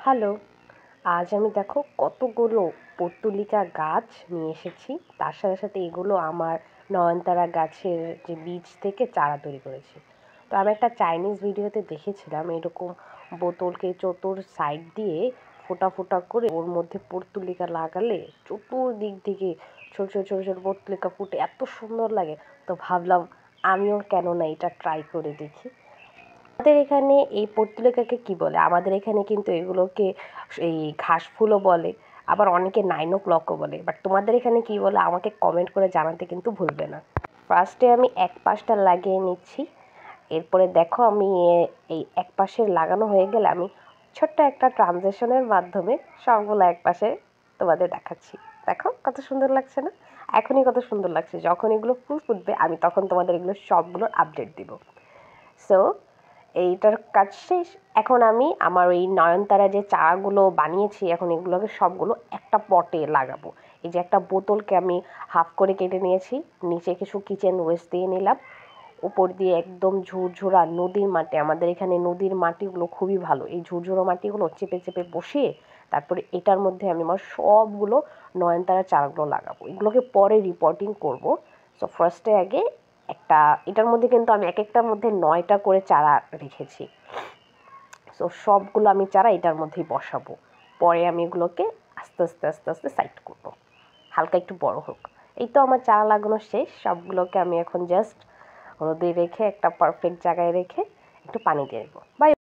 Hello, আজ আমি দেখো কতগুলো পর্তুলিকা গাছ নিয়ে এসেছি। তার সাথে সাথে এগুলো আমার নয়নতারা গাছের যে বীজ থেকে চারা তৈরি করেছি। তো আমি একটা চাইনিজ ভিডিওতে দেখেছিলাম এরকম বোতলকে চতুর সাইড দিয়ে ফোঁটা ফোঁটা করে ওর মধ্যে পর্তুলিকা লাগালে চতুর্দিক থেকে ছোট ছোট ছোট ছোট পর্তুলিকা ফুটে এত সুন্দর লাগে। তো ভাবলাম আমিও কেন না এটা ট্রাই করে দেখি। আমাদের এখানে এই পর্তুলিকাকে কি বলে, আমাদের এখানে কিন্তু এগুলোকে এই ঘাস ফুলও বলে, আবার অনেকে 9 o'clockও বলে। বাট তোমাদের এখানে কি বলে আমাকে কমেন্ট করে জানাতে কিন্তু ভুলবে না। ফার্স্টে আমি এক পাশটা লাগিয়ে নিচ্ছি। এরপরে দেখো আমি এই এক পাশের লাগানো হয়ে গেলে আমি ছোট্ট একটা ট্রানজিশনের মাধ্যমে সবগুলো এক পাশে তোমাদের দেখাচ্ছি। দেখো কত সুন্দর লাগছে না? এখনই কত সুন্দর লাগছে। যখন এগুলো ফুল ফুটবে আমি তখন তোমাদের এগুলো সবগুলোর আপডেট দিব। সো এইটার কাজ শেষ। এখন আমি আমার ওই নয়নতারা যে চারাগুলো বানিয়েছি এখন এগুলোকে সবগুলো একটা পটে লাগাবো। এই যে একটা বোতলকে আমি হাফ করে কেটে নিয়েছি, নিচে কিছু কিচেন ওয়েস্ট দিয়ে নিলাম, উপর দিয়ে একদম ঝুরঝুরা নদীর মাটি, আমাদের এখানে নদীর মাটিগুলো খুবই ভালো, এই ঝুরঝুরা মাটিগুলো চেপে চেপে বসিয়ে তারপরে এটার মধ্যে আমি আমার সবগুলো নয়নতারা চারাগুলো লাগাবো। এগুলোকে পরে রিপোর্টিং করব। সো ফার্স্টে আগে একটা এটার মধ্যে কিন্তু আমি এক একটার মধ্যে 9টা করে চারা রেখেছি। সো সবগুলো আমি চারা এটার মধ্যেই বসাবো। পরে আমি এগুলোকে আস্তে আস্তে আস্তে আস্তে সাইড করবো, হালকা একটু বড় হোক। এই তো আমার চারা লাগানো শেষ। সবগুলোকে আমি এখন জাস্ট রোদে রেখে একটা পারফেক্ট জায়গায় রেখে একটু পানি দিয়ে দেবো। বাই।